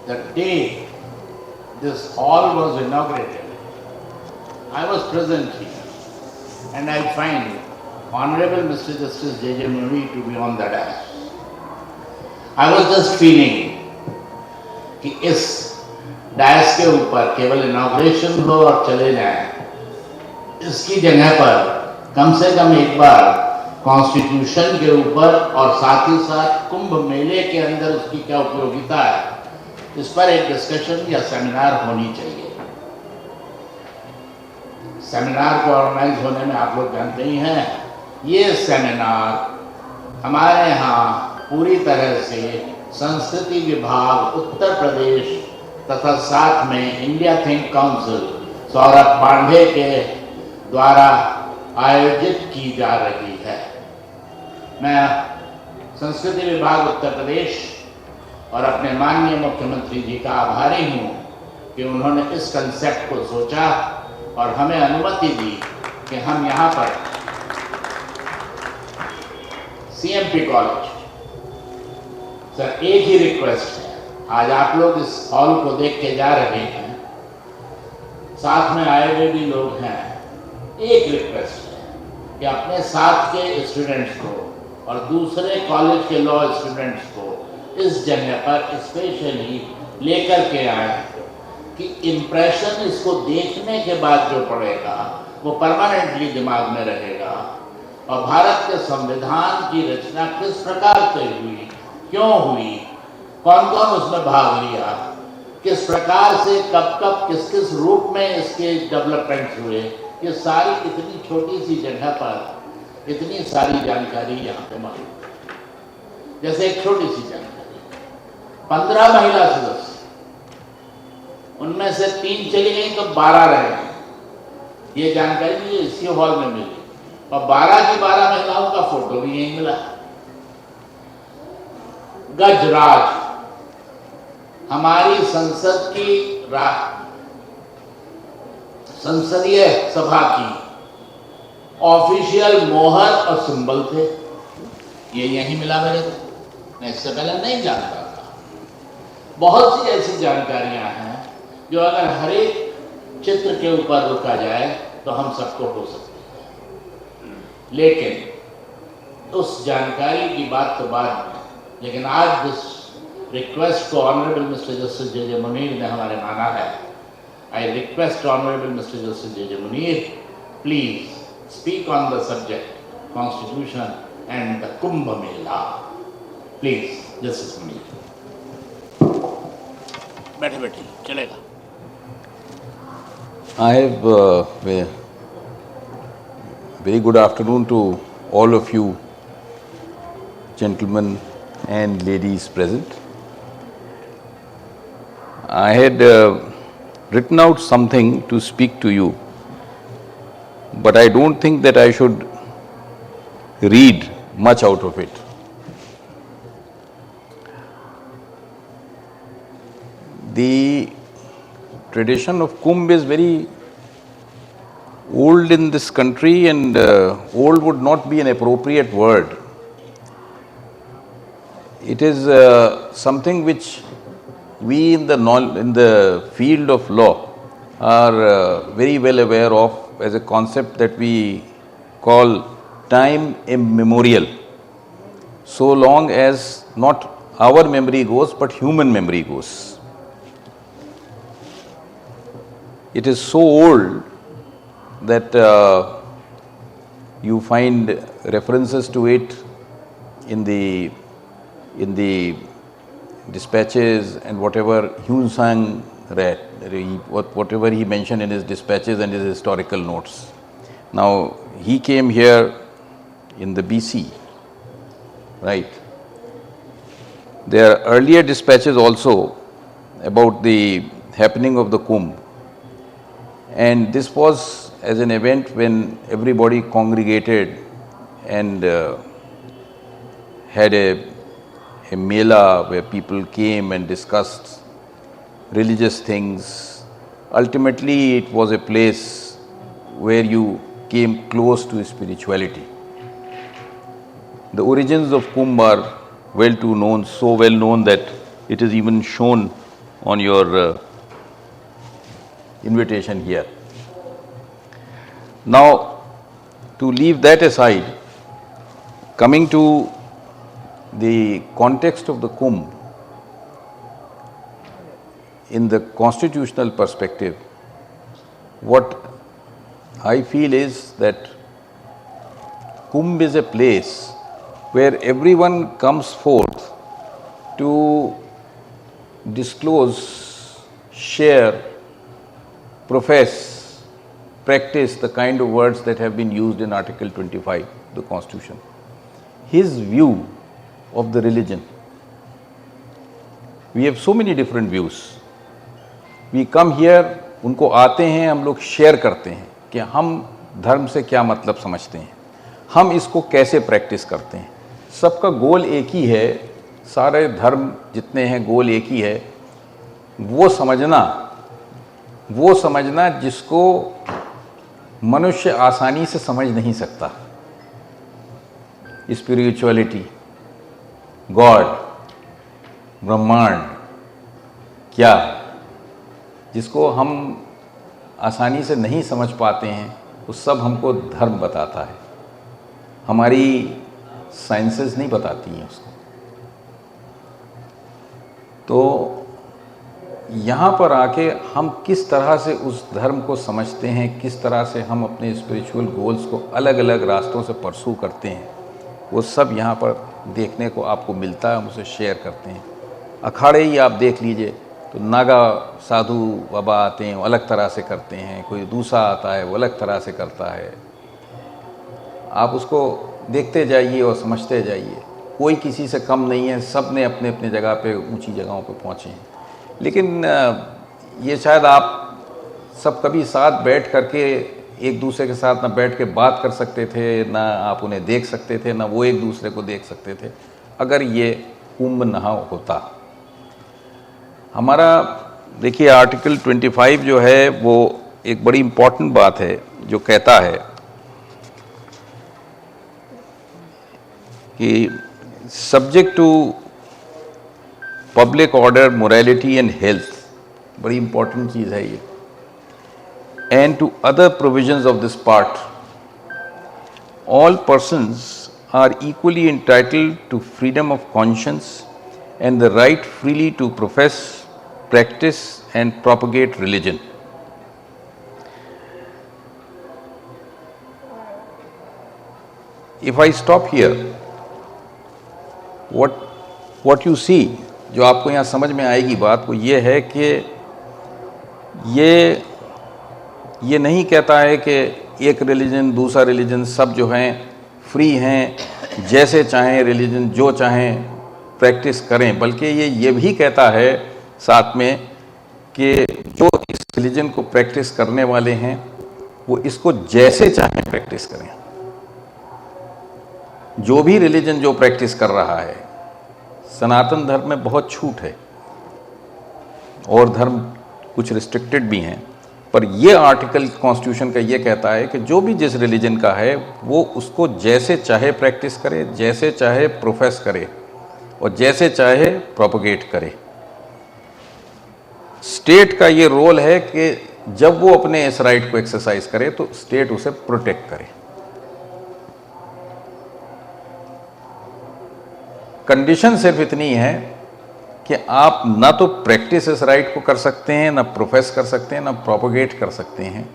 the day this hall was inaugurated, I was present here, and I find Honorable Mr. Justice J.J. Murray to be on the dais. I was just feeling कि इस DISE के ऊपर केवल inauguration हो और चले जाएं, इसकी जगह पर कम से कम एक बार कॉन्स्टिट्यूशन के ऊपर और साथ ही साथ कुंभ मेले के अंदर उसकी क्या उपयोगिता है, इस पर एक डिस्कशन या सेमिनार होनी चाहिए। सेमिनार को ऑर्गेनाइज होने में आप लोग जानते ही हैं, ये सेमिनार हमारे यहाँ पूरी तरह से संस्कृति विभाग उत्तर प्रदेश तथा साथ में India Think Council Saurabh Pandey के द्वारा आयोजित की जा रही है। मैं संस्कृति विभाग उत्तर प्रदेश और अपने माननीय मुख्यमंत्री जी का आभारी हूँ कि उन्होंने इस कंसेप्ट को सोचा और हमें अनुमति दी कि हम यहाँ पर CMP कॉलेज, सर एक ही रिक्वेस्ट है, आज आप लोग इस हॉल को देख के जा रहे हैं, साथ में आए हुए भी लोग हैं, एक रिक्वेस्ट है कि अपने साथ के स्टूडेंट्स को और दूसरे कॉलेज के लॉ स्टूडेंट्स को इस जगह पर स्पेशली लेकर के आए कि इम्प्रेशन इसको देखने के बाद जो पड़ेगा वो परमानेंटली दिमाग में रहेगा और भारत के संविधान की रचना किस प्रकार से हुई, क्यों हुई, कौन कौन उसमें भाग लिया, किस प्रकार से कब कब किस किस रूप में इसके डेवलपमेंट हुए, ये सारी इतनी छोटी सी जगह पर इतनी सारी जानकारी यहाँ पे मौजूद है। जैसे एक छोटी सी जानकारी, 15 महिला सदस्य, उनमें से 3 चली गई तो 12 रह गए। ये जानकारी मुझे इसी हॉल में मिली और 12 की 12 महिलाओं का फोटो भी यहीं मिला। गजराज, हमारी संसद की संसदीय सभा की ऑफिशियल मोहर और सिंबल थे, ये यहीं मिला मेरे को, मैं इससे पहले नहीं जानता था। बहुत सी ऐसी जानकारियां हैं जो अगर हर एक चित्र के ऊपर रुका जाए तो हम सबको हो सकते हैं, लेकिन उस जानकारी की बात तो बाद में। लेकिन आज जिस रिक्वेस्ट को honourable mister justice J Munir ने हमारे माना है, I request honourable mister justice J Munir, please speak on the subject constitution and the Kumbh Mela, please justice Munir. बैठे बैठे चलेगा। I have a very good afternoon to all of you, gentlemen and ladies present. I had written out something to speak to you, but I don't think that I should read much out of it. The tradition of Kumbh is very old in this country, and old would not be an appropriate word. It is something which we in the field of law are very well aware of as a concept that we call time immemorial, so long as not our memory goes but human memory goes. It is so old that you find references to it in the dispatches and whatever Hyun Sang read, whatever he mentioned in his dispatches and his historical notes. Now, he came here in the BC, right? There are earlier dispatches also about the happening of the Kumbh. And this was as an event when everybody congregated and had a mela where people came and discussed religious things. Ultimately, it was a place where you came close to spirituality. The origins of Kumbh are so well known that it is even shown on your invitation here. Now, to leave that aside, coming to the context of the Kumbh in the constitutional perspective, what I feel is that Kumbh is a place where everyone comes forth to disclose, share, profess, practice the kind of words that have been used in Article 25, the Constitution. His view of the religion. We have so many different views. We come here, उनको आते हैं, हम लोग share करते हैं कि हम धर्म से क्या मतलब समझते हैं, हम इसको कैसे प्रैक्टिस करते हैं। सबका गोल एक ही है, सारे धर्म जितने हैं गोल एक ही है, वो समझना जिसको मनुष्य आसानी से समझ नहीं सकता। स्पिरिचुअलिटी, गॉड, ब्रह्मांड क्या, जिसको हम आसानी से नहीं समझ पाते हैं, वो सब हमको धर्म बताता है, हमारी साइंसेस नहीं बताती हैं उसको। तो यहाँ पर आके हम किस तरह से उस धर्म को समझते हैं, किस तरह से हम अपने स्पिरिचुअल गोल्स को अलग अलग रास्तों से परसू करते हैं, वो सब यहाँ पर देखने को आपको मिलता है, हम उसे शेयर करते हैं। अखाड़े ही आप देख लीजिए तो नागा साधु बाबा आते हैं, वो अलग तरह से करते हैं, कोई दूसरा आता है वो अलग तरह से करता है। आप उसको देखते जाइए और समझते जाइए, कोई किसी से कम नहीं है, सब ने अपने अपने जगह पे ऊंची जगहों पे पहुँचे हैं। लेकिन ये शायद आप सब कभी साथ बैठ करके एक दूसरे के साथ ना बैठ के बात कर सकते थे, ना आप उन्हें देख सकते थे, ना वो एक दूसरे को देख सकते थे, अगर ये कुंभ ना होता। हमारा देखिए आर्टिकल 25 जो है वो एक बड़ी इम्पॉर्टेंट बात है, जो कहता है कि subject to public order, morality and health, बड़ी इम्पॉर्टेंट चीज़ है ये, and to other provisions of this part, all persons are equally entitled to freedom of conscience and the right freely to profess, practice and propagate religion. If I stop here, what you see, जो आपको यहाँ समझ में आएगी बात, वो ये है कि ये नहीं कहता है कि एक रिलीजन दूसरा रिलीजन सब जो हैं फ्री हैं, जैसे चाहें रिलीजन जो चाहें प्रैक्टिस करें, बल्कि ये भी कहता है साथ में कि जो इस रिलीजन को प्रैक्टिस करने वाले हैं वो इसको जैसे चाहें प्रैक्टिस करें। जो भी रिलीजन जो प्रैक्टिस कर रहा है, सनातन धर्म में बहुत छूट है और धर्म कुछ रिस्ट्रिक्टेड भी हैं, पर ये आर्टिकल कॉन्स्टिट्यूशन का ये कहता है कि जो भी जिस रिलीजन का है वो उसको जैसे चाहे प्रैक्टिस करे, जैसे चाहे प्रोफेस करे और जैसे चाहे प्रोपगेट करे। स्टेट का ये रोल है कि जब वो अपने इस राइट को एक्सरसाइज करे तो स्टेट उसे प्रोटेक्ट करे। कंडीशन सिर्फ इतनी है कि आप ना तो प्रैक्टिस इस राइट को कर सकते हैं, ना प्रोफेस कर सकते हैं, ना प्रोपोगेट कर सकते हैं।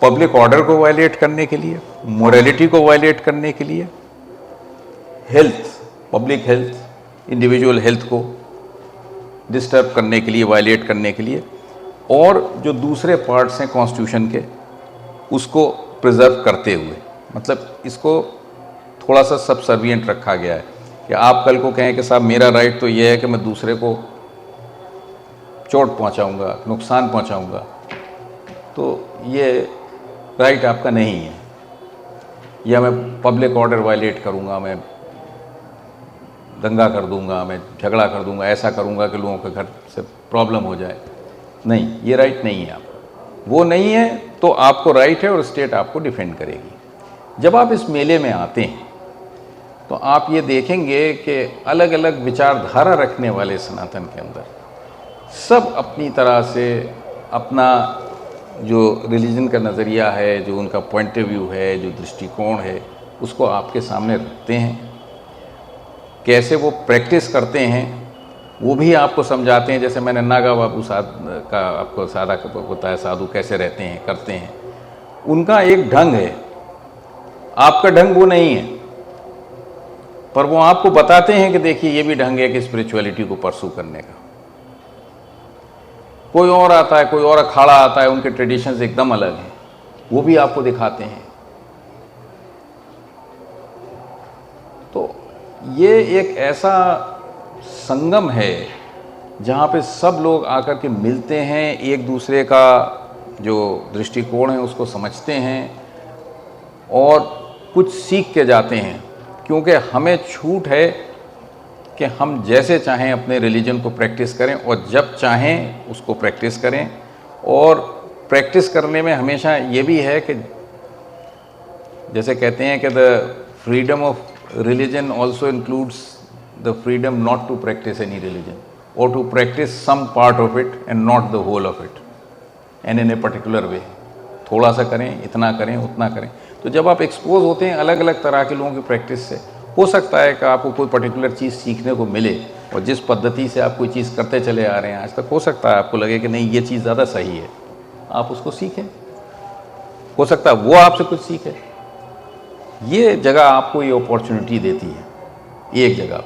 पब्लिक ऑर्डर को वायलेट करने के लिए, मोरालिटी को वायलेट करने के लिए, health, public health, individual health को डिस्टर्ब करने के लिए, वायलेट करने के लिए, और जो दूसरे पार्ट्स हैं कॉन्स्टिट्यूशन के उसको प्रिजर्व करते हुए, मतलब इसको थोड़ा सा सबसर्विएंट रखा गया है कि आप कल को कहें कि साहब मेरा राइट तो ये है कि मैं दूसरे को चोट पहुंचाऊंगा, नुकसान पहुंचाऊंगा, तो ये राइट आपका नहीं है, या मैं पब्लिक ऑर्डर वायलेट करूंगा, मैं दंगा कर दूंगा, मैं झगड़ा कर दूंगा, ऐसा करूंगा कि लोगों के घर से प्रॉब्लम हो जाए। नहीं, ये राइट नहीं है आपको, वो नहीं है तो आपको राइट है और स्टेट आपको डिफेंड करेगी। जब आप इस मेले में आते हैं तो आप ये देखेंगे कि अलग अलग विचारधारा रखने वाले सनातन के अंदर सब अपनी तरह से अपना जो रिलीजन का नज़रिया है, जो उनका पॉइंट ऑफ व्यू है, जो दृष्टिकोण है, उसको आपके सामने रखते हैं। कैसे वो प्रैक्टिस करते हैं वो भी आपको समझाते हैं। जैसे मैंने नागा बाबू का आपको सादा बताया, साधु कैसे रहते हैं, करते हैं, उनका एक ढंग है, आपका ढंग वो नहीं है, पर वो आपको बताते हैं कि देखिए ये भी ढंग है कि स्पिरिचुअलिटी को परसू करने का। कोई और आता है, कोई और अखाड़ा आता है, उनके ट्रेडिशंस एकदम अलग हैं, वो भी आपको दिखाते हैं। तो ये एक ऐसा संगम है जहाँ पे सब लोग आकर के मिलते हैं, एक दूसरे का जो दृष्टिकोण है उसको समझते हैं और कुछ सीख के जाते हैं। क्योंकि हमें छूट है कि हम जैसे चाहें अपने रिलीजन को प्रैक्टिस करें और जब चाहें उसको प्रैक्टिस करें। और प्रैक्टिस करने में हमेशा ये भी है कि जैसे कहते हैं कि the freedom of religion also includes the freedom not to practise any religion और to practise some part of it and not the whole of it and in a particular way. थोड़ा सा करें, इतना करें, उतना करें। तो जब आप एक्सपोज होते हैं अलग अलग तरह के लोगों की प्रैक्टिस से, हो सकता है कि आपको कोई पर्टिकुलर चीज़ सीखने को मिले और जिस पद्धति से आप कोई चीज़ करते चले आ रहे हैं आज तक, हो सकता है आपको लगे कि नहीं ये चीज़ ज़्यादा सही है, आप उसको सीखें। हो सकता है वो आपसे कुछ सीखे। ये जगह आपको ये अपॉर्चुनिटी देती है, एक जगह।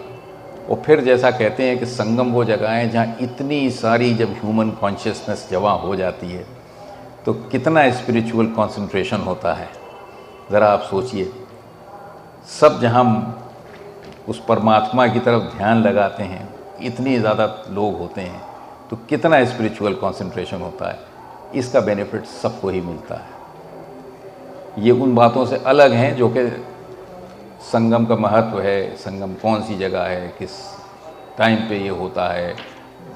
और फिर जैसा कहते हैं कि संगम वो जगह है जहाँ इतनी सारी जब ह्यूमन कॉन्शियसनेस जमा हो जाती है तो कितना स्पिरिचुअल कंसंट्रेशन होता है। ज़रा आप सोचिए, सब जहाँ उस परमात्मा की तरफ ध्यान लगाते हैं, इतनी ज़्यादा लोग होते हैं तो कितना स्पिरिचुअल कंसंट्रेशन होता है। इसका बेनिफिट सबको ही मिलता है। ये उन बातों से अलग हैं जो कि संगम का महत्व है, संगम कौन सी जगह है, किस टाइम पे ये होता है,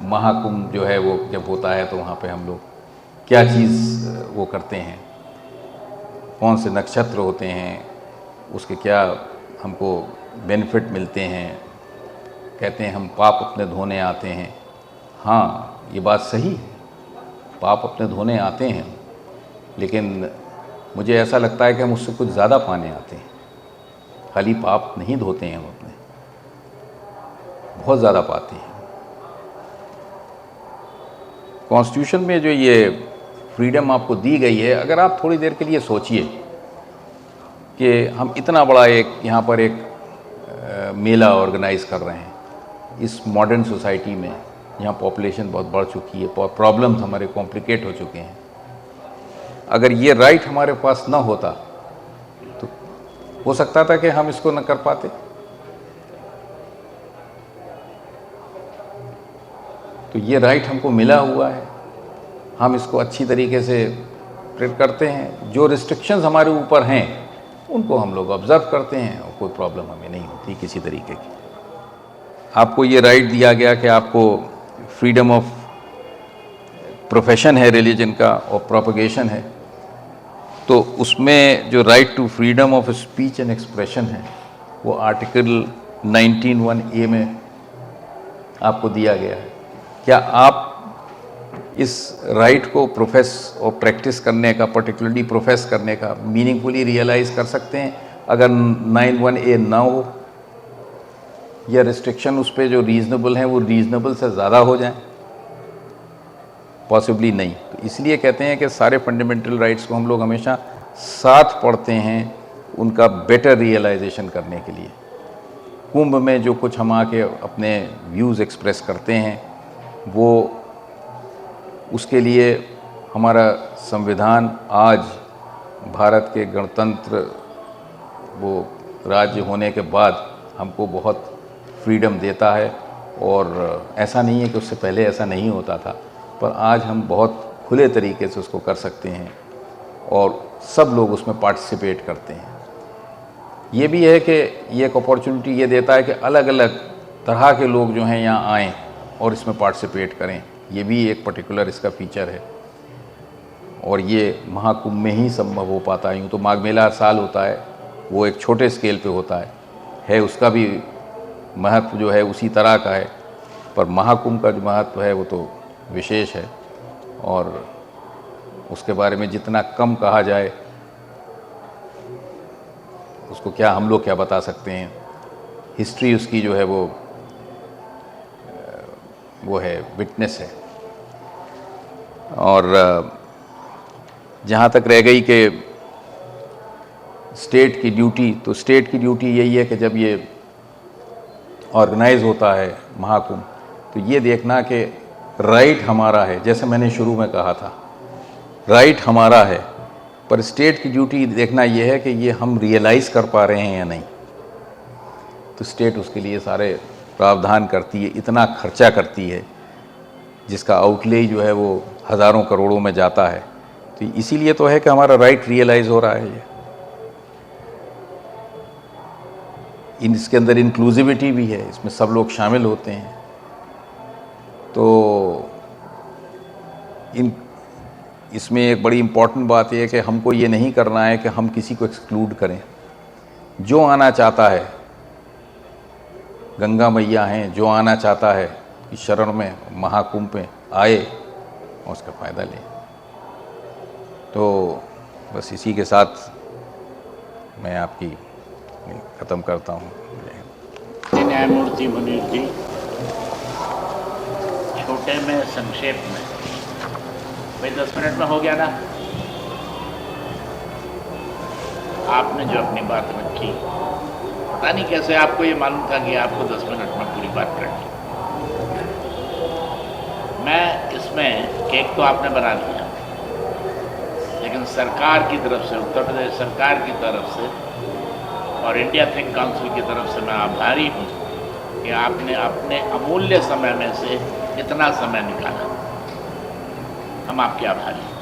महाकुंभ जो है वो जब होता है तो वहाँ पे हम लोग क्या चीज़ वो करते हैं, कौन से नक्षत्र होते हैं, उसके क्या हमको बेनिफिट मिलते हैं। कहते हैं हम पाप अपने धोने आते हैं। हाँ, ये बात सही है, पाप अपने धोने आते हैं, लेकिन मुझे ऐसा लगता है कि हम उससे कुछ ज़्यादा पाने आते हैं। खाली पाप नहीं धोते हैं हम अपने, बहुत ज़्यादा पाते हैं। कॉन्स्टिट्यूशन में जो ये फ्रीडम आपको दी गई है, अगर आप थोड़ी देर के लिए सोचिए कि हम इतना बड़ा एक यहाँ पर एक मेला ऑर्गेनाइज कर रहे हैं इस मॉडर्न सोसाइटी में, यहाँ पॉपुलेशन बहुत बढ़ चुकी है, प्रॉब्लम्स हमारे कॉम्प्लिकेट हो चुके हैं। अगर ये राइट हमारे पास ना होता तो हो सकता था कि हम इसको न कर पाते। तो ये राइट हमको मिला हुआ है, हम इसको अच्छी तरीके से ट्रीट करते हैं। जो रिस्ट्रिक्शंस हमारे ऊपर हैं उनको हम लोग ऑब्जर्व करते हैं और कोई प्रॉब्लम हमें नहीं होती किसी तरीके की। आपको ये राइट दिया गया कि आपको फ्रीडम ऑफ प्रोफेशन है रिलीजन का और प्रोपगेशन है, तो उसमें जो right to freedom of speech and expression है वो आर्टिकल 19(1)(a) में आपको दिया गया है। क्या आप इस राइट को प्रोफेस और प्रैक्टिस करने का, पर्टिकुलरली प्रोफेस करने का मीनिंगफुली रियलाइज़ कर सकते हैं अगर 9(1)(a) ना हो, या रिस्ट्रिक्शन उस पर जो रीज़नेबल हैं वो रीज़नेबल से ज़्यादा हो जाएं? पॉसिबली नहीं। तो इसलिए कहते हैं कि सारे फंडामेंटल राइट्स को हम लोग हमेशा साथ पढ़ते हैं उनका बेटर रियलाइजेशन करने के लिए। कुंभ में जो कुछ हम आके अपने व्यूज़ एक्सप्रेस करते हैं वो उसके लिए हमारा संविधान आज भारत के गणतंत्र वो राज्य होने के बाद हमको बहुत फ्रीडम देता है। और ऐसा नहीं है कि उससे पहले ऐसा नहीं होता था, पर आज हम बहुत खुले तरीके से उसको कर सकते हैं और सब लोग उसमें पार्टिसिपेट करते हैं। ये भी है कि ये एक अपॉर्चुनिटी ये देता है कि अलग अलग तरह के लोग जो हैं यहाँ आएँ और इसमें पार्टिसिपेट करें। ये भी एक पर्टिकुलर इसका फीचर है और ये महाकुंभ में ही संभव हो पाता है। यूँ तो माघ मेला हर साल होता है, वो एक छोटे स्केल पे होता है उसका भी महत्व जो है उसी तरह का है, पर महाकुंभ का जो महत्व है वो तो विशेष है और उसके बारे में जितना कम कहा जाए उसको क्या हम लोग क्या बता सकते हैं। हिस्ट्री उसकी जो है वो है, विटनेस है। और जहाँ तक रह गई कि स्टेट की ड्यूटी, तो स्टेट की ड्यूटी यही है कि जब ये ऑर्गेनाइज होता है महाकुंभ, तो ये देखना कि राइट हमारा है, जैसे मैंने शुरू में कहा था राइट हमारा है, पर स्टेट की ड्यूटी देखना ये है कि ये हम रियलाइज़ कर पा रहे हैं या नहीं। तो स्टेट उसके लिए सारे प्रावधान करती है, इतना खर्चा करती है जिसका आउटले जो है वो हज़ारों करोड़ों में जाता है। तो इसीलिए तो है कि हमारा राइट रियलाइज़ हो रहा है ये। इसके अंदर इंक्लूसिविटी भी है, इसमें सब लोग शामिल होते हैं। तो इसमें एक बड़ी इम्पॉर्टेंट बात यह है कि हमको ये नहीं करना है कि हम किसी को एक्सक्लूड करें। जो आना चाहता है, गंगा मैया हैं, जो आना चाहता है कि शरण में महाकुंभ में आए और उसका फ़ायदा ले। तो बस इसी के साथ मैं आपकी ख़त्म करता हूँ। न्यायमूर्ति मुनीर जी, छोटे में संक्षेप में, भाई 10 मिनट में हो गया ना? आपने जो अपनी बात रखी, पता नहीं कैसे आपको ये मालूम था कि आपको 10 मिनट में पूरी बात रखी। मैं इसमें केक तो आपने बना लिया, लेकिन सरकार की तरफ से, उत्तर प्रदेश सरकार की तरफ से और इंडिया थिंक काउंसिल की तरफ से मैं आभारी हूँ कि आपने अपने अमूल्य समय में से इतना समय निकाला। हम आपके आभारी हैं।